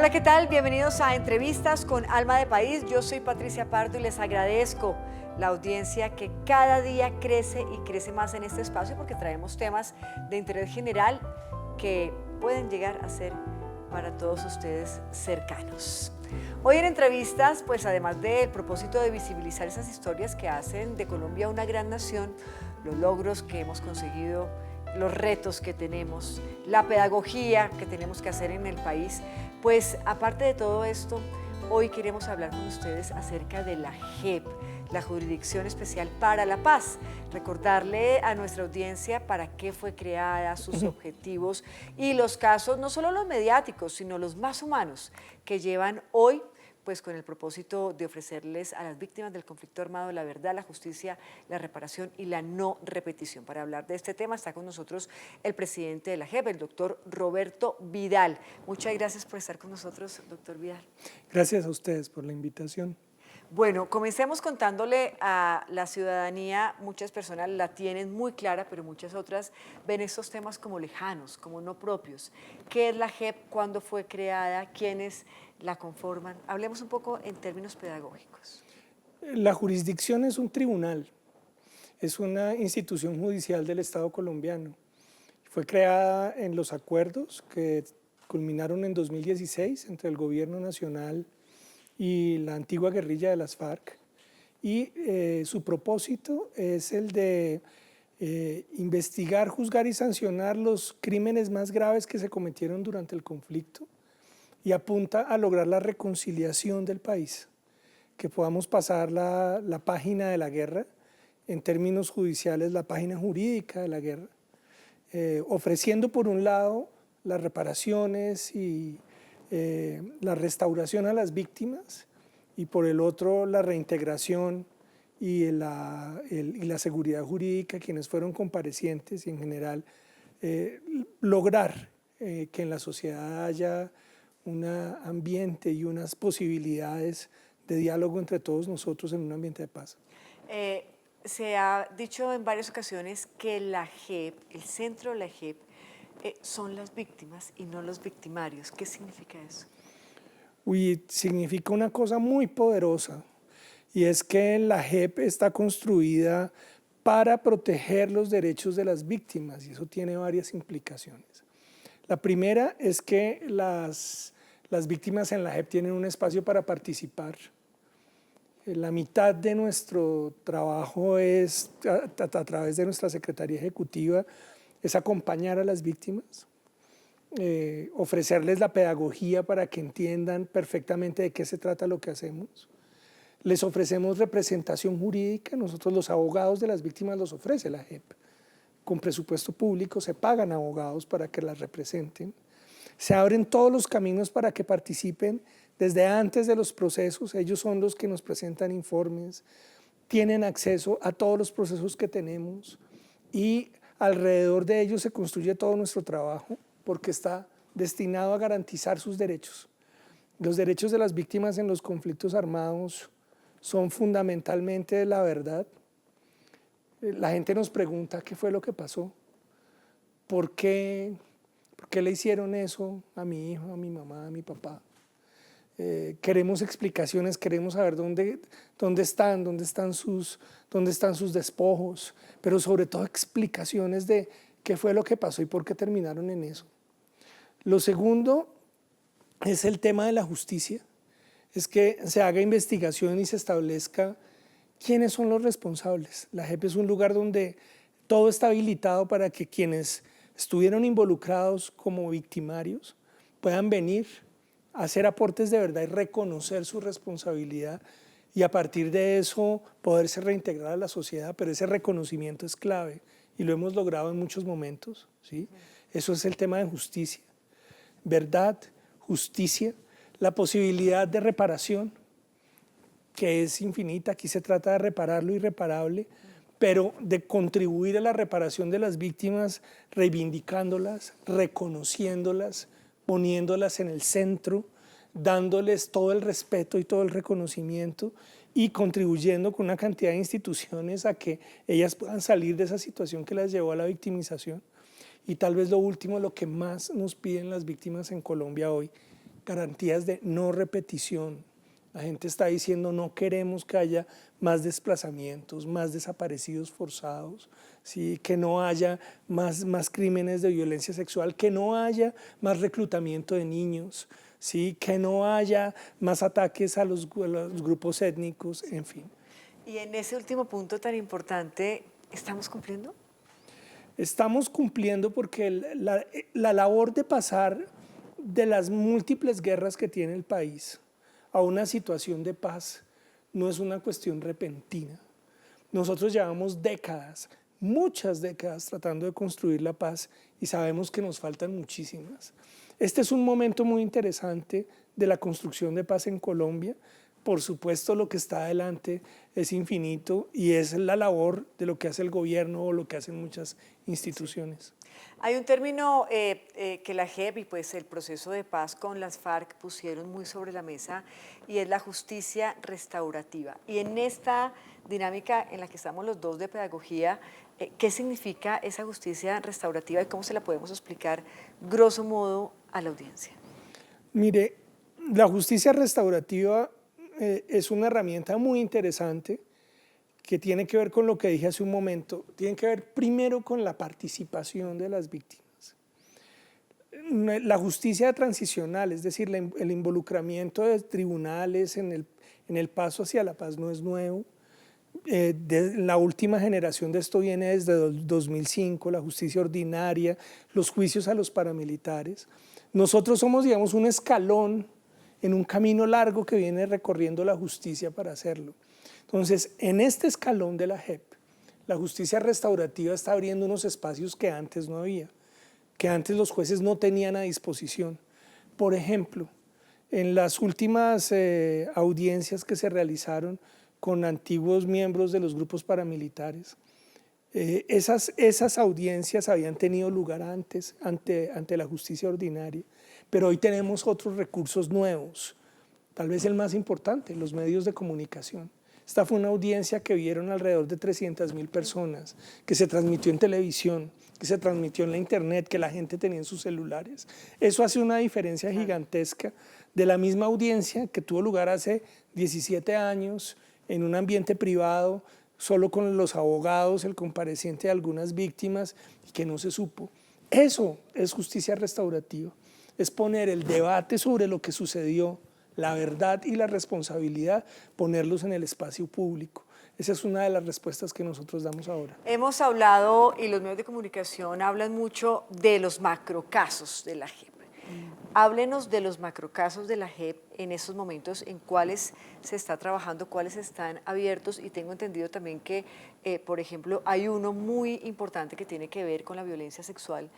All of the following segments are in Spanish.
Hola, ¿qué tal? Bienvenidos a Entrevistas con Alma de País. Yo soy Patricia Pardo y les agradezco la audiencia que cada día crece y crece más en este espacio porque traemos temas de interés general que pueden llegar a ser para todos ustedes cercanos. Hoy en Entrevistas, pues además del propósito de visibilizar esas historias que hacen de Colombia una gran nación, los logros que hemos conseguido, los retos que tenemos, la pedagogía que tenemos que hacer en el país, pues aparte de todo esto, hoy queremos hablar con ustedes acerca de la JEP, la Jurisdicción Especial para la Paz. Recordarle a nuestra audiencia para qué fue creada, sus objetivos y los casos, no solo los mediáticos, sino los más humanos que llevan hoy, pues con el propósito de ofrecerles a las víctimas del conflicto armado la verdad, la justicia, la reparación y la no repetición. Para hablar de este tema está con nosotros el presidente de la JEP, el doctor Roberto Vidal. Muchas gracias por estar con nosotros, doctor Vidal. Gracias a ustedes por la invitación. Bueno, comencemos contándole a la ciudadanía, muchas personas la tienen muy clara, pero muchas otras ven estos temas como lejanos, como no propios. ¿Qué es la JEP? ¿Cuándo fue creada? ¿Quiénes la conforman? Hablemos un poco en términos pedagógicos. La jurisdicción es un tribunal, es una institución judicial del Estado colombiano. Fue creada en los acuerdos que culminaron en 2016 entre el gobierno nacional y la antigua guerrilla de las FARC, y su propósito es el de investigar, juzgar y sancionar los crímenes más graves que se cometieron durante el conflicto, y apunta a lograr la reconciliación del país, que podamos pasar la página de la guerra, en términos judiciales la página jurídica de la guerra, ofreciendo por un lado las reparaciones y la restauración a las víctimas, y por el otro la reintegración y la seguridad jurídica a quienes fueron comparecientes, y en general lograr que en la sociedad haya un ambiente y unas posibilidades de diálogo entre todos nosotros en un ambiente de paz. Se ha dicho en varias ocasiones que la JEP, el centro de la JEP, son las víctimas y no los victimarios. ¿Qué significa eso? Significa una cosa muy poderosa, y es que la JEP está construida para proteger los derechos de las víctimas, y eso tiene varias implicaciones. La primera es que las víctimas en la JEP tienen un espacio para participar. La mitad de nuestro trabajo es, a través de nuestra Secretaría Ejecutiva, es acompañar a las víctimas, ofrecerles la pedagogía para que entiendan perfectamente de qué se trata lo que hacemos. Les ofrecemos representación jurídica, nosotros los abogados de las víctimas los ofrece la JEP. Con presupuesto público se pagan abogados para que las representen. Se abren todos los caminos para que participen desde antes de los procesos. Ellos son los que nos presentan informes, tienen acceso a todos los procesos que tenemos, y alrededor de ellos se construye todo nuestro trabajo, porque está destinado a garantizar sus derechos. Los derechos de las víctimas en los conflictos armados son fundamentalmente la verdad. La gente nos pregunta qué fue lo que pasó, por qué le hicieron eso a mi hijo, a mi mamá, a mi papá. Queremos explicaciones, queremos saber dónde están sus despojos, pero sobre todo explicaciones de qué fue lo que pasó y por qué terminaron en eso. Lo segundo es el tema de la justicia, es que se haga investigación y se establezca quiénes son los responsables. La JEP es un lugar donde todo está habilitado para que quienes estuvieron involucrados como victimarios puedan venir a hacer aportes de verdad y reconocer su responsabilidad, y a partir de eso poderse reintegrar a la sociedad, pero ese reconocimiento es clave y lo hemos logrado en muchos momentos, ¿sí? Eso es el tema de justicia. Verdad, justicia, la posibilidad de reparación, que es infinita. Aquí se trata de reparar lo irreparable, pero de contribuir a la reparación de las víctimas, reivindicándolas, reconociéndolas, poniéndolas en el centro, dándoles todo el respeto y todo el reconocimiento, y contribuyendo con una cantidad de instituciones a que ellas puedan salir de esa situación que las llevó a la victimización. Y tal vez lo último, lo que más nos piden las víctimas en Colombia hoy, garantías de no repetición. La gente está diciendo no queremos que haya más desplazamientos, más desaparecidos forzados, ¿sí? Que no haya más crímenes de violencia sexual, que no haya más reclutamiento de niños, ¿sí? Que no haya más ataques a los grupos étnicos, en fin. Y en ese último punto tan importante, ¿estamos cumpliendo? Estamos cumpliendo porque la labor de pasar de las múltiples guerras que tiene el país a una situación de paz no es una cuestión repentina. Nosotros llevamos décadas, muchas décadas tratando de construir la paz y sabemos que nos faltan muchísimas. Este es un momento muy interesante de la construcción de paz en Colombia. Por supuesto, lo que está adelante es infinito y es la labor de lo que hace el gobierno o lo que hacen muchas instituciones. Hay un término que la JEP y pues el proceso de paz con las FARC pusieron muy sobre la mesa y es la justicia restaurativa. Y en esta dinámica en la que estamos los dos de pedagogía, ¿qué significa esa justicia restaurativa y cómo se la podemos explicar grosso modo a la audiencia? Mire, la justicia restaurativa es una herramienta muy interesante que tiene que ver con lo que dije hace un momento, tiene que ver primero con la participación de las víctimas. La justicia transicional, es decir, el involucramiento de tribunales en el paso hacia la paz no es nuevo. La última generación de esto viene desde 2005, la justicia ordinaria, los juicios a los paramilitares. Nosotros somos, digamos, un escalón en un camino largo que viene recorriendo la justicia para hacerlo. Entonces, en este escalón de la JEP, la justicia restaurativa está abriendo unos espacios que antes no había, que antes los jueces no tenían a disposición. Por ejemplo, en las últimas audiencias que se realizaron con antiguos miembros de los grupos paramilitares, esas audiencias habían tenido lugar antes ante la justicia ordinaria, pero hoy tenemos otros recursos nuevos, tal vez el más importante, los medios de comunicación. Esta fue una audiencia que vieron alrededor de 300.000 personas, que se transmitió en televisión, que se transmitió en la internet, que la gente tenía en sus celulares. Eso hace una diferencia gigantesca de la misma audiencia que tuvo lugar hace 17 años en un ambiente privado, solo con los abogados, el compareciente de algunas víctimas, y que no se supo. Eso es justicia restaurativa, es poner el debate sobre lo que sucedió, la verdad y la responsabilidad, ponerlos en el espacio público. Esa es una de las respuestas que nosotros damos ahora. Hemos hablado, y los medios de comunicación hablan mucho de los macrocasos de la JEP. Háblenos de los macrocasos de la JEP en estos momentos, en cuáles se está trabajando, cuáles están abiertos, y tengo entendido también que, por ejemplo, hay uno muy importante que tiene que ver con la violencia sexual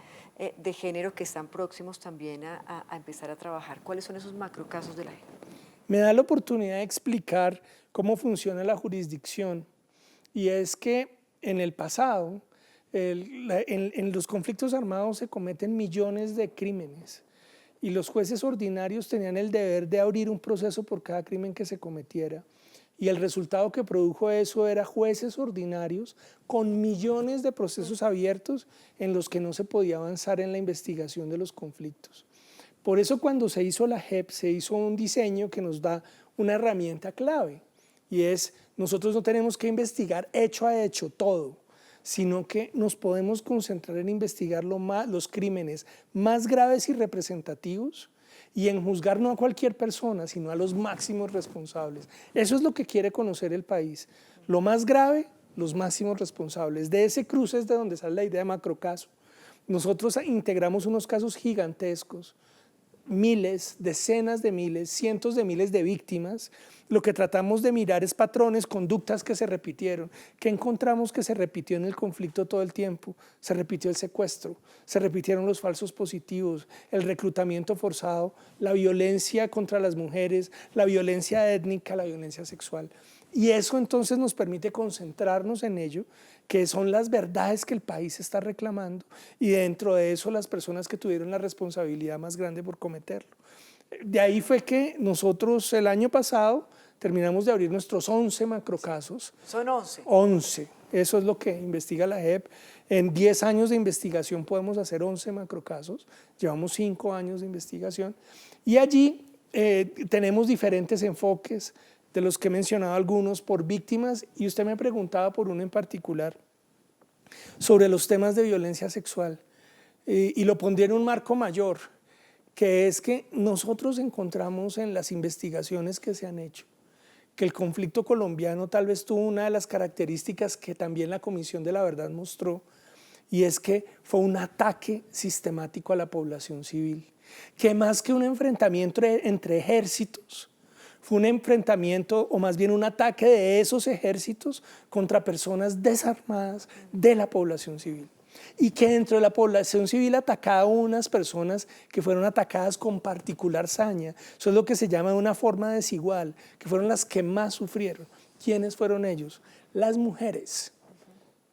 de género, que están próximos también a empezar a trabajar. ¿Cuáles son esos macrocasos de la JEP? Me da la oportunidad de explicar cómo funciona la jurisdicción, y es que en el pasado, en los conflictos armados se cometen millones de crímenes, y los jueces ordinarios tenían el deber de abrir un proceso por cada crimen que se cometiera. Y el resultado que produjo eso era jueces ordinarios con millones de procesos abiertos en los que no se podía avanzar en la investigación de los conflictos. Por eso cuando se hizo la JEP, se hizo un diseño que nos da una herramienta clave, y es, nosotros no tenemos que investigar hecho a hecho todo, sino que nos podemos concentrar en investigar los crímenes más graves y representativos, y en juzgar no a cualquier persona, sino a los máximos responsables. Eso es lo que quiere conocer el país. Lo más grave, los máximos responsables. De ese cruce es de donde sale la idea de macrocaso. Nosotros integramos unos casos gigantescos, miles, decenas de miles, cientos de miles de víctimas. Lo que tratamos de mirar es patrones, conductas que se repitieron. ¿Qué encontramos que se repitió en el conflicto todo el tiempo? Se repitió el secuestro, se repitieron los falsos positivos, el reclutamiento forzado, la violencia contra las mujeres, la violencia étnica, la violencia sexual. Y eso entonces nos permite concentrarnos en ello, que son las verdades que el país está reclamando, y dentro de eso las personas que tuvieron la responsabilidad más grande por cometerlo. De ahí fue que nosotros el año pasado terminamos de abrir nuestros 11 macrocasos. Son 11. 11. Eso es lo que investiga la JEP. En 10 años de investigación podemos hacer 11 macrocasos, llevamos 5 años de investigación y allí tenemos diferentes enfoques, de los que he mencionado algunos, por víctimas, y usted me preguntaba por uno en particular, sobre los temas de violencia sexual, y lo pondría en un marco mayor, que es que nosotros encontramos en las investigaciones que se han hecho, que el conflicto colombiano tal vez tuvo una de las características que también la Comisión de la Verdad mostró, y es que fue un ataque sistemático a la población civil, que más que un enfrentamiento entre ejércitos, fue un enfrentamiento o más bien un ataque de esos ejércitos contra personas desarmadas de la población civil. Y que dentro de la población civil atacaba a unas personas que fueron atacadas con particular saña. Eso es lo que se llama de una forma desigual, que fueron las que más sufrieron. ¿Quiénes fueron ellos? Las mujeres.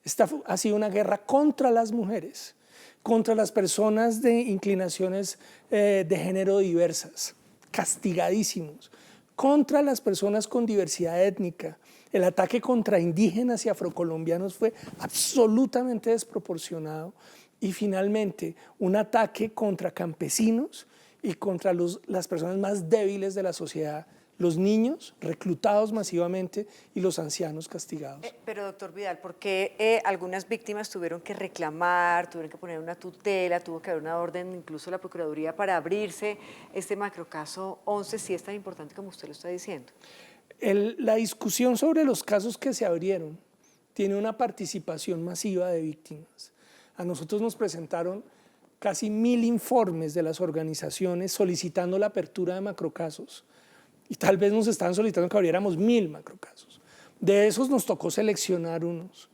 Esta ha sido una guerra contra las mujeres, contra las personas de inclinaciones de género diversas, castigadísimos, contra las personas con diversidad étnica. El ataque contra indígenas y afrocolombianos fue absolutamente desproporcionado, y finalmente un ataque contra campesinos y contra las personas más débiles de la sociedad, los niños reclutados masivamente y los ancianos castigados. Pero doctor Vidal, ¿por qué algunas víctimas tuvieron que reclamar, tuvieron que poner una tutela, tuvo que haber una orden incluso de la Procuraduría para abrirse este macrocaso 11, si es tan importante como usted lo está diciendo? La discusión sobre los casos que se abrieron tiene una participación masiva de víctimas. A nosotros nos presentaron casi 1000 informes de las organizaciones solicitando la apertura de macrocasos, y tal vez nos estaban solicitando que abriéramos 1000 macrocasos. De esos nos tocó seleccionar unos.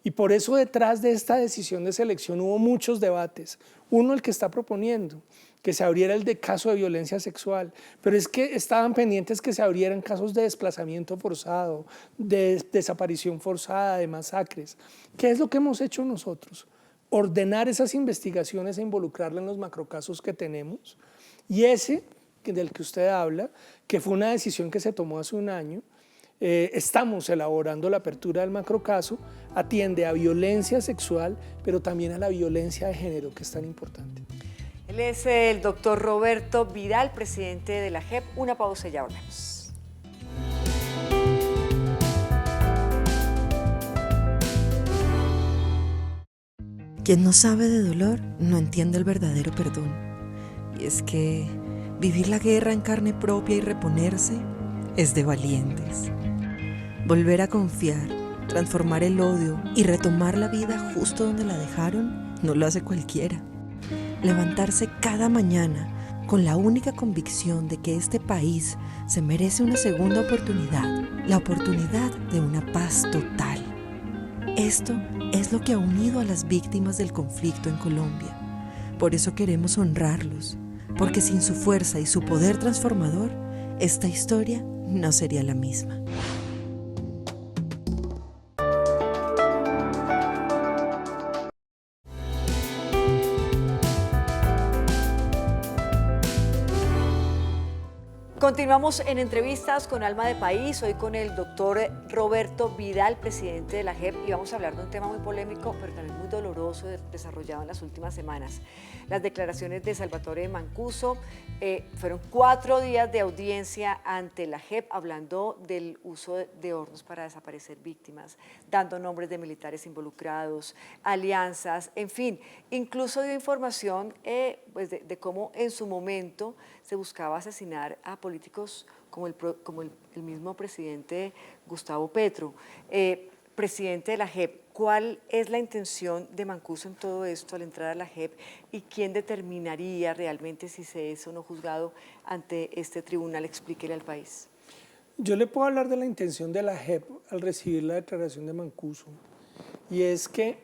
Y por eso detrás de esta decisión de selección hubo muchos debates. Uno, el que está proponiendo que se abriera el de caso de violencia sexual, pero es que estaban pendientes que se abrieran casos de desplazamiento forzado, de desaparición forzada, de masacres. ¿Qué es lo que hemos hecho nosotros? Ordenar esas investigaciones e involucrarlas en los macrocasos que tenemos, y ese del que usted habla, que fue una decisión que se tomó hace un año, estamos elaborando la apertura del macrocaso, atiende a violencia sexual, pero también a la violencia de género, que es tan importante. Él es el doctor Roberto Vidal, presidente de la JEP. Una pausa y ya volvemos. Quien no sabe de dolor no entiende el verdadero perdón. Y es que vivir la guerra en carne propia y reponerse es de valientes. Volver a confiar, transformar el odio y retomar la vida justo donde la dejaron no lo hace cualquiera. Levantarse cada mañana con la única convicción de que este país se merece una segunda oportunidad, la oportunidad de una paz total. Esto es lo que ha unido a las víctimas del conflicto en Colombia. Por eso queremos honrarlos, porque sin su fuerza y su poder transformador, esta historia no sería la misma. Continuamos en entrevistas con Alma de País, hoy con el doctor Roberto Vidal, presidente de la JEP, y vamos a hablar de un tema muy polémico, pero también muy doloroso, desarrollado en las últimas semanas. Las declaraciones de Salvatore Mancuso. Fueron 4 días de audiencia ante la JEP hablando del uso de hornos para desaparecer víctimas, dando nombres de militares involucrados, alianzas, en fin, incluso dio información pues de cómo en su momento se buscaba asesinar a políticos como el mismo presidente Gustavo Petro. Presidente de la JEP, ¿cuál es la intención de Mancuso en todo esto al entrar a la JEP y quién determinaría realmente si se es o no juzgado ante este tribunal? Explíquele al país. Yo le puedo hablar de la intención de la JEP al recibir la declaración de Mancuso, y es que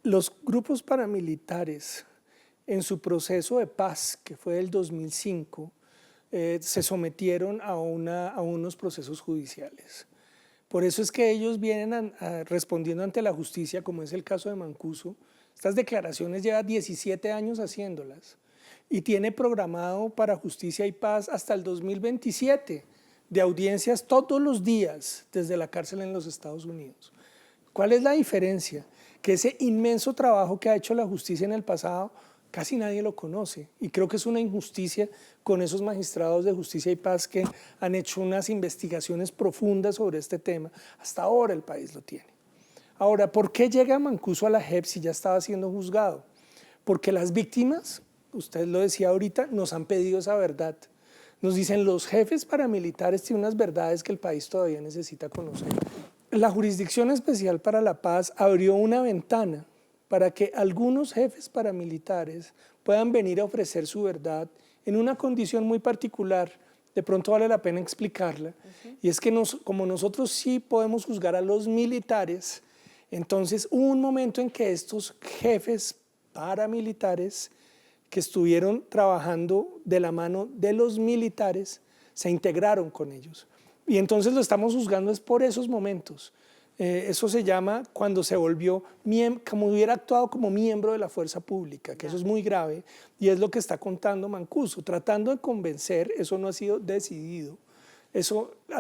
los grupos paramilitares en su proceso de paz, que fue del 2005, se sometieron a unos procesos judiciales. Por eso es que ellos vienen respondiendo ante la justicia, como es el caso de Mancuso. Estas declaraciones lleva 17 años haciéndolas y tiene programado para Justicia y Paz hasta el 2027 de audiencias todos los días desde la cárcel en los Estados Unidos. ¿Cuál es la diferencia? Que ese inmenso trabajo que ha hecho la justicia en el pasado, casi nadie lo conoce. Y creo que es una injusticia con esos magistrados de justicia y paz que han hecho unas investigaciones profundas sobre este tema. Hasta ahora el país lo tiene. Ahora, ¿por qué llega Mancuso a la JEP si ya estaba siendo juzgado? Porque las víctimas, usted lo decía ahorita, nos han pedido esa verdad. Nos dicen, los jefes paramilitares tienen unas verdades que el país todavía necesita conocer. La Jurisdicción Especial para la Paz abrió una ventana para que algunos jefes paramilitares puedan venir a ofrecer su verdad en una condición muy particular. De pronto vale la pena explicarla. Y es que como nosotros sí podemos juzgar a los militares, entonces hubo un momento en que estos jefes paramilitares que estuvieron trabajando de la mano de los militares se integraron con ellos. Y entonces lo estamos juzgando es por esos momentos. Eso se llama cuando se volvió, como hubiera actuado como miembro de la fuerza pública, que eso es muy grave, y es lo que está contando Mancuso, tratando de convencer, eso no ha sido decidido,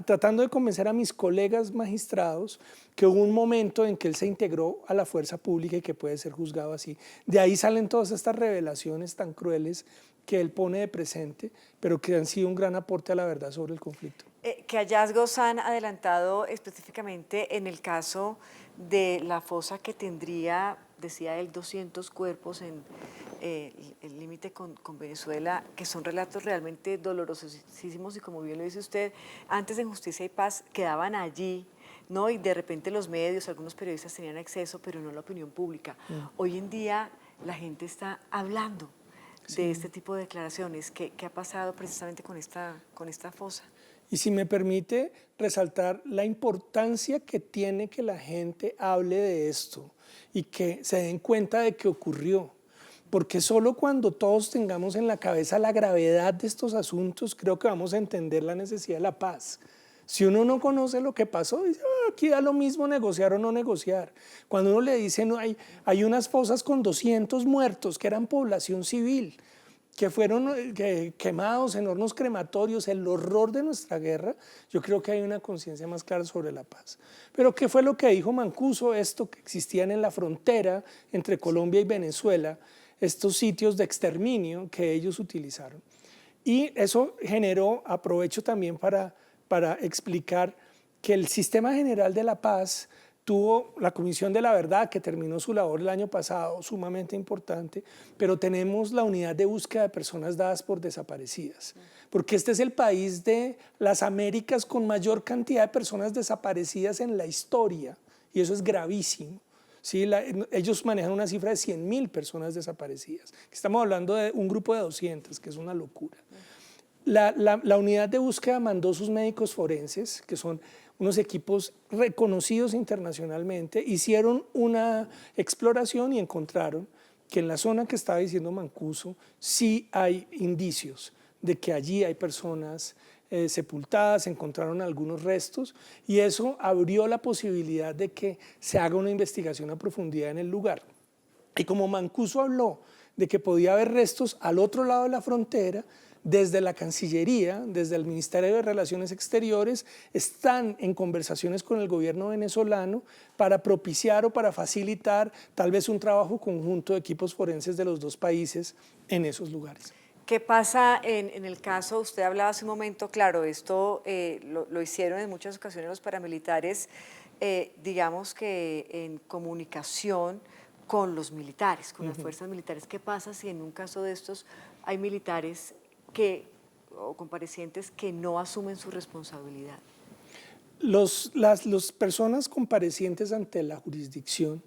tratando de convencer a mis colegas magistrados que hubo un momento en que él se integró a la fuerza pública y que puede ser juzgado así. De ahí salen todas estas revelaciones tan crueles que él pone de presente, pero que han sido un gran aporte a la verdad sobre el conflicto. ¿Qué hallazgos han adelantado específicamente en el caso de la fosa que tendría, decía él, 200 cuerpos en el límite con Venezuela, que son relatos realmente dolorosísimos y como bien lo dice usted, antes en Justicia y Paz quedaban allí, ¿no? Y de repente los medios, algunos periodistas tenían acceso, pero no la opinión pública. Hoy en día la gente está hablando de este tipo de declaraciones. ¿Qué ha pasado precisamente con esta fosa? Y si me permite resaltar la importancia que tiene que la gente hable de esto y que se den cuenta de que ocurrió. Porque solo cuando todos tengamos en la cabeza la gravedad de estos asuntos, creo que vamos a entender la necesidad de la paz. Si uno no conoce lo que pasó, dice, aquí da lo mismo negociar o no negociar. Cuando uno le dice, no, hay unas fosas con 200 muertos que eran población civil, que fueron quemados en hornos crematorios, el horror de nuestra guerra, yo creo que hay una conciencia más clara sobre la paz. Pero ¿qué fue lo que dijo Mancuso? Esto que existían en la frontera entre Colombia y Venezuela, estos sitios de exterminio que ellos utilizaron. Y eso generó, aprovecho también para explicar que el Sistema General de la Paz tuvo la Comisión de la Verdad, que terminó su labor el año pasado, sumamente importante, pero tenemos la Unidad de Búsqueda de Personas Dadas por Desaparecidas, porque este es el país de las Américas con mayor cantidad de personas desaparecidas en la historia, y eso es gravísimo. ¿Sí? Ellos manejan una cifra de 100.000 personas desaparecidas. Estamos hablando de un grupo de 200, que es una locura. La unidad de búsqueda mandó sus médicos forenses, que son unos equipos reconocidos internacionalmente, hicieron una exploración y encontraron que en la zona que estaba diciendo Mancuso sí hay indicios de que allí hay personas sepultadas, encontraron algunos restos y eso abrió la posibilidad de que se haga una investigación a profundidad en el lugar. Y como Mancuso habló de que podía haber restos al otro lado de la frontera, desde la Cancillería, desde el Ministerio de Relaciones Exteriores, están en conversaciones con el gobierno venezolano para propiciar o para facilitar tal vez un trabajo conjunto de equipos forenses de los dos países en esos lugares. ¿Qué pasa en el caso? Usted hablaba hace un momento, claro, esto lo hicieron en muchas ocasiones los paramilitares, digamos que en comunicación con los militares, con las fuerzas militares. ¿Qué pasa si en un caso de estos hay militares o comparecientes que no asumen su responsabilidad? Las personas comparecientes ante la jurisdicción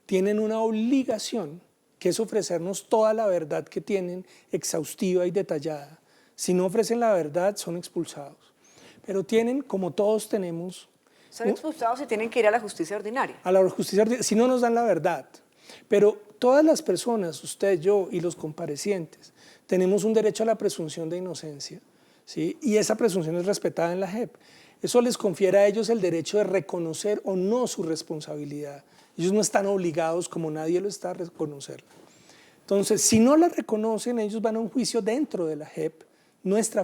tienen una obligación, que es ofrecernos toda la verdad que tienen, exhaustiva y detallada. Si no ofrecen la verdad, son expulsados. Pero tienen, como todos tenemos... Son expulsados y tienen que ir a la justicia ordinaria. A la justicia ordinaria, si no nos dan la verdad. Pero todas las personas, usted, yo y los comparecientes, tenemos un derecho a la presunción de inocencia, ¿sí? Y esa presunción es respetada en la JEP. Eso les confiere a ellos el derecho de reconocer o no su responsabilidad. Ellos no están obligados, como nadie lo está, a reconocerla. Entonces, si no la reconocen, ellos van a un juicio dentro de la JEP,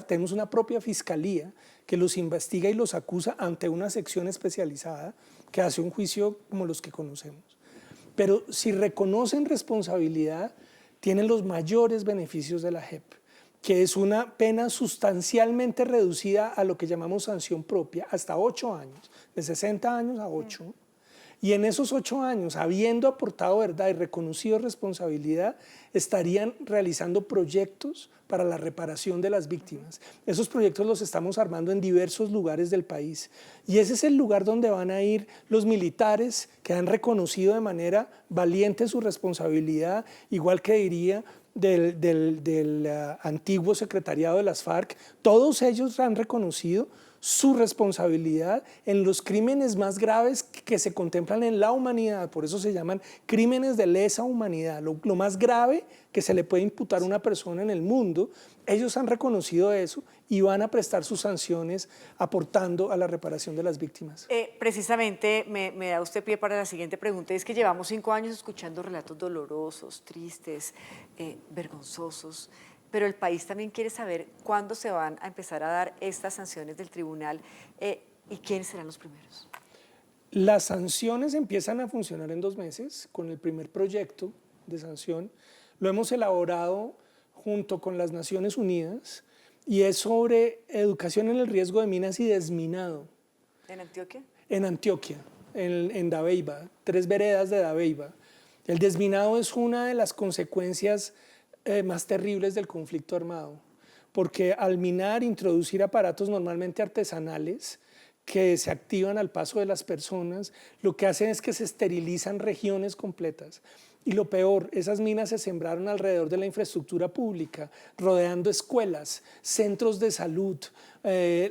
tenemos una propia fiscalía que los investiga y los acusa ante una sección especializada que hace un juicio como los que conocemos. Pero si reconocen responsabilidad, tienen los mayores beneficios de la JEP, que es una pena sustancialmente reducida a lo que llamamos sanción propia, hasta 8 años, de 60 años a 8. Y en esos 8 años, habiendo aportado verdad y reconocido responsabilidad, estarían realizando proyectos para la reparación de las víctimas. Esos proyectos los estamos armando en diversos lugares del país. Y ese es el lugar donde van a ir los militares que han reconocido de manera valiente su responsabilidad, igual que diría del antiguo secretariado de las FARC. Todos ellos han reconocido su responsabilidad en los crímenes más graves que se contemplan en la humanidad, por eso se llaman crímenes de lesa humanidad, lo más grave que se le puede imputar a una persona en el mundo. Ellos han reconocido eso y van a prestar sus sanciones aportando a la reparación de las víctimas. Precisamente me da usted pie para la siguiente pregunta, y es que llevamos 5 años escuchando relatos dolorosos, tristes, vergonzosos, pero el país también quiere saber cuándo se van a empezar a dar estas sanciones del tribunal y quiénes serán los primeros. Las sanciones empiezan a funcionar en 2 meses con el primer proyecto de sanción. Lo hemos elaborado junto con las Naciones Unidas y es sobre educación en el riesgo de minas y desminado. ¿En Antioquia? En Antioquia, en Dabeiba, 3 veredas de Dabeiba. El desminado es una de las consecuencias más terribles del conflicto armado, porque al minar, introducir aparatos normalmente artesanales que se activan al paso de las personas, lo que hacen es que se esterilizan regiones completas. Y lo peor, esas minas se sembraron alrededor de la infraestructura pública, rodeando escuelas, centros de salud,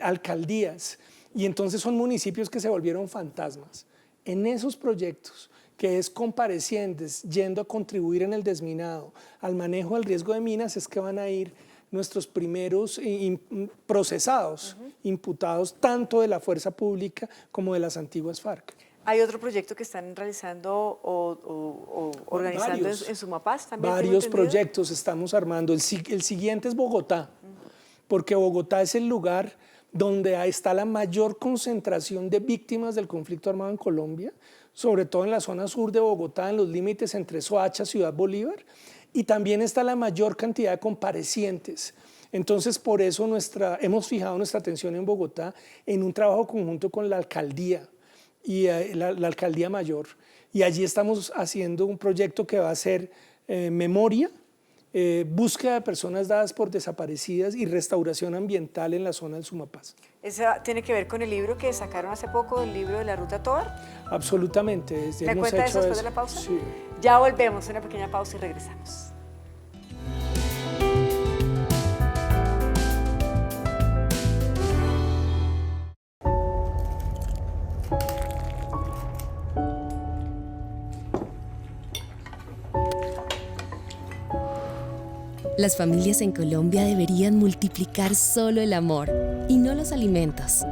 alcaldías, y entonces son municipios que se volvieron fantasmas. En esos proyectos, que es comparecientes, yendo a contribuir en el desminado, al manejo del riesgo de minas, es que van a ir nuestros primeros procesados, imputados tanto de la fuerza pública como de las antiguas FARC. ¿Hay otro proyecto que están realizando o organizando en Sumapaz también? Varios proyectos estamos armando. El siguiente es Bogotá, porque Bogotá es el lugar donde está la mayor concentración de víctimas del conflicto armado en Colombia, sobre todo en la zona sur de Bogotá, en los límites entre Soacha y Ciudad Bolívar, y también está la mayor cantidad de comparecientes. Entonces, por eso hemos fijado nuestra atención en Bogotá en un trabajo conjunto con la alcaldía y la alcaldía mayor. Y allí estamos haciendo un proyecto que va a ser memoria, búsqueda de personas dadas por desaparecidas y restauración ambiental en la zona del Sumapaz. ¿Esa tiene que ver con el libro que sacaron hace poco, el libro de la Ruta Tovar? Absolutamente. ¿Me cuenta eso después de la pausa? Sí. Ya volvemos, una pequeña pausa y regresamos. Las familias en Colombia deberían multiplicar solo el amor y no los alimentos.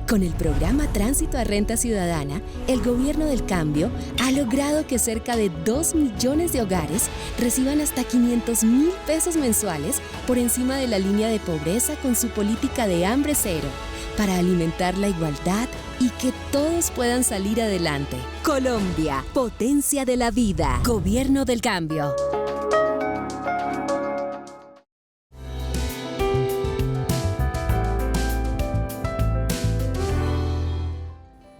Con el programa Tránsito a Renta Ciudadana, el Gobierno del Cambio ha logrado que cerca de 2 millones de hogares reciban hasta 500.000 pesos mensuales por encima de la línea de pobreza con su política de hambre cero, para alimentar la igualdad y que todos puedan salir adelante. Colombia, potencia de la vida. Gobierno del Cambio.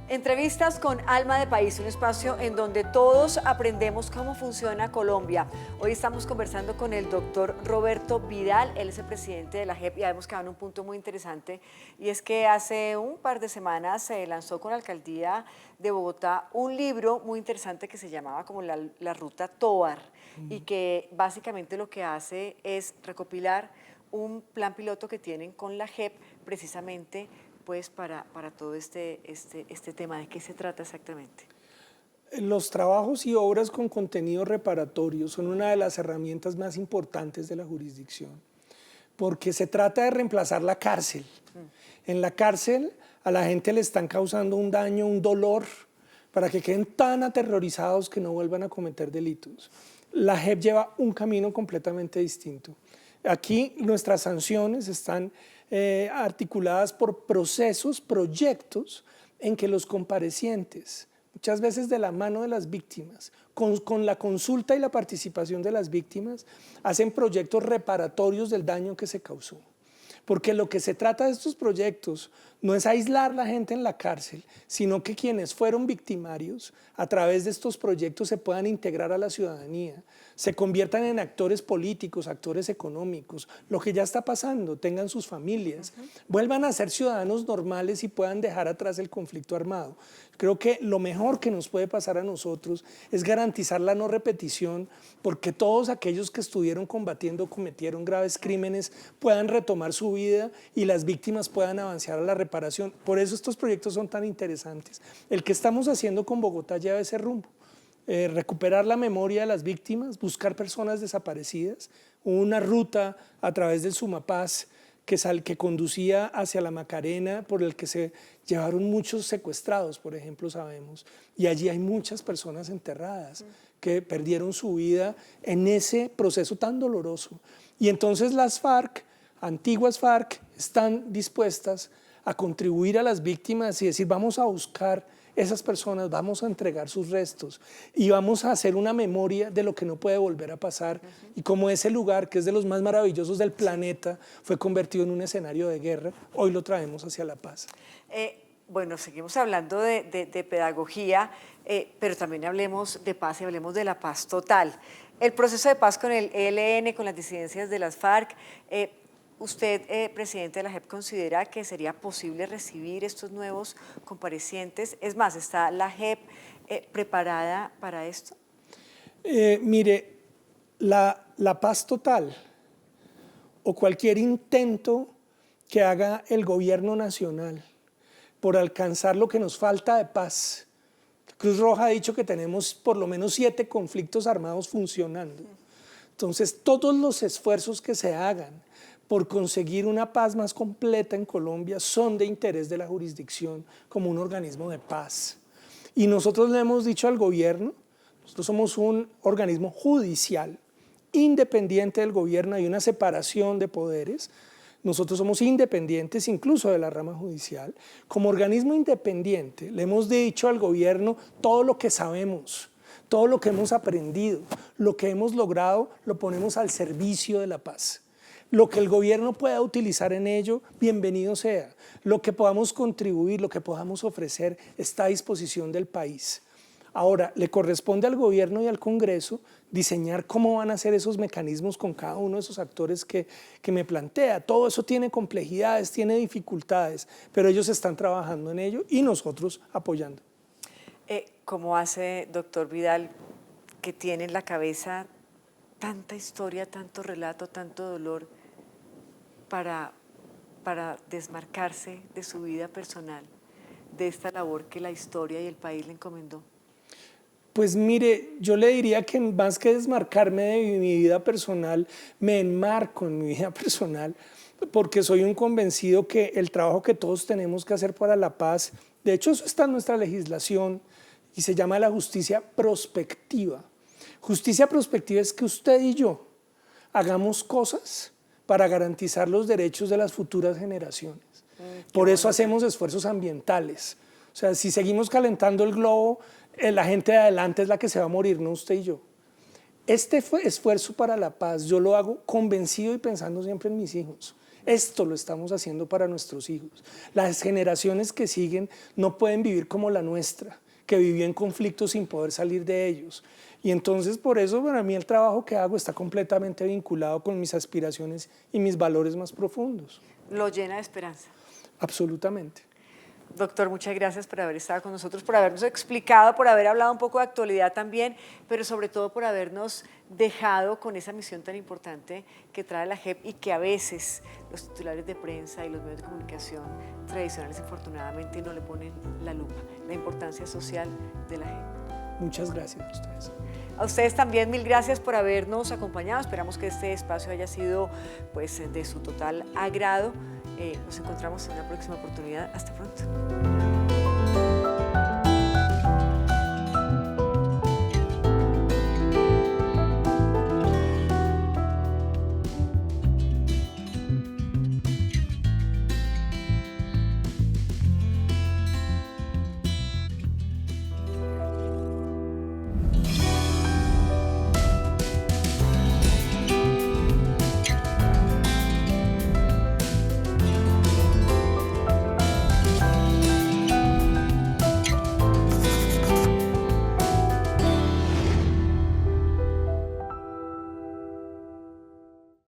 Entrevistas con Alma de País, un espacio en donde todos aprendemos cómo funciona Colombia. Hoy estamos conversando con el doctor Roberto Vidal, él es el presidente de la JEP, y hemos quedado en un punto muy interesante, y es que hace un par de semanas se lanzó con la alcaldía de Bogotá un libro muy interesante que se llamaba como la Ruta Tovar, y que básicamente lo que hace es recopilar un plan piloto que tienen con la JEP precisamente pues para todo este tema. ¿De qué se trata exactamente? Los trabajos y obras con contenido reparatorio son una de las herramientas más importantes de la jurisdicción, porque se trata de reemplazar la cárcel. En la cárcel a la gente le están causando un daño, un dolor, para que queden tan aterrorizados que no vuelvan a cometer delitos. La JEP lleva un camino completamente distinto. Aquí nuestras sanciones están articuladas por procesos, proyectos en que los comparecientes, muchas veces de la mano de las víctimas, con la consulta y la participación de las víctimas, hacen proyectos reparatorios del daño que se causó. Porque lo que se trata de estos proyectos no es aislar a la gente en la cárcel, sino que quienes fueron victimarios a través de estos proyectos se puedan integrar a la ciudadanía, se conviertan en actores políticos, actores económicos, lo que ya está pasando, tengan sus familias, vuelvan a ser ciudadanos normales y puedan dejar atrás el conflicto armado. Creo que lo mejor que nos puede pasar a nosotros es garantizar la no repetición, porque todos aquellos que estuvieron combatiendo, cometieron graves crímenes, puedan retomar su vida y las víctimas puedan avanzar a la reparación. Por eso estos proyectos son tan interesantes. El que estamos haciendo con Bogotá lleva ese rumbo. Recuperar la memoria de las víctimas, buscar personas desaparecidas, una ruta a través del Sumapaz que conducía hacia la Macarena, por el que se llevaron muchos secuestrados, por ejemplo, sabemos, y allí hay muchas personas enterradas que perdieron su vida en ese proceso tan doloroso. Y entonces las FARC, antiguas FARC, están dispuestas a contribuir a las víctimas y decir, vamos a buscar esas personas, vamos a entregar sus restos y vamos a hacer una memoria de lo que no puede volver a pasar. Y como ese lugar, que es de los más maravillosos del planeta, fue convertido en un escenario de guerra, hoy lo traemos hacia la paz. Bueno, seguimos hablando de pedagogía, pero también hablemos de paz y hablemos de la paz total. El proceso de paz con el ELN, con las disidencias de las FARC, ¿usted, presidente de la JEP, considera que sería posible recibir estos nuevos comparecientes? Es más, ¿está la JEP preparada para esto? Mire, la paz total o cualquier intento que haga el gobierno nacional por alcanzar lo que nos falta de paz. Cruz Roja ha dicho que tenemos por lo menos 7 conflictos armados funcionando. Entonces, todos los esfuerzos que se hagan por conseguir una paz más completa en Colombia son de interés de la jurisdicción como un organismo de paz. Y nosotros le hemos dicho al gobierno, nosotros somos un organismo judicial, independiente del gobierno, hay una separación de poderes, nosotros somos independientes incluso de la rama judicial. Como organismo independiente le hemos dicho al gobierno todo lo que sabemos, todo lo que hemos aprendido, lo que hemos logrado lo ponemos al servicio de la paz. Lo que el gobierno pueda utilizar en ello, bienvenido sea. Lo que podamos contribuir, lo que podamos ofrecer, está a disposición del país. Ahora, le corresponde al gobierno y al Congreso diseñar cómo van a ser esos mecanismos con cada uno de esos actores que me plantea. Todo eso tiene complejidades, tiene dificultades, pero ellos están trabajando en ello y nosotros apoyando. ¿Cómo hace, doctor Vidal, que tiene en la cabeza tanta historia, tanto relato, tanto dolor, para desmarcarse de su vida personal, de esta labor que la historia y el país le encomendó? Pues mire, yo le diría que más que desmarcarme de mi vida personal, me enmarco en mi vida personal, porque soy un convencido que el trabajo que todos tenemos que hacer para la paz, de hecho eso está en nuestra legislación y se llama la justicia prospectiva. Justicia prospectiva es que usted y yo hagamos cosas para garantizar los derechos de las futuras generaciones. Por eso hacemos esfuerzos ambientales. O sea, si seguimos calentando el globo, la gente de adelante es la que se va a morir, no usted y yo. Este esfuerzo para la paz yo lo hago convencido y pensando siempre en mis hijos. Esto lo estamos haciendo para nuestros hijos. Las generaciones que siguen no pueden vivir como la nuestra, que vivió en conflictos sin poder salir de ellos. Y entonces por eso para mí el trabajo que hago está completamente vinculado con mis aspiraciones y mis valores más profundos. ¿Lo llena de esperanza? Absolutamente. Doctor, muchas gracias por haber estado con nosotros, por habernos explicado, por haber hablado un poco de actualidad también, pero sobre todo por habernos dejado con esa misión tan importante que trae la JEP y que a veces los titulares de prensa y los medios de comunicación tradicionales infortunadamente no le ponen la lupa, la importancia social de la JEP. Muchas gracias a ustedes. A ustedes también, mil gracias por habernos acompañado. Esperamos que este espacio haya sido pues, de su total agrado. Nos encontramos en una próxima oportunidad. Hasta pronto.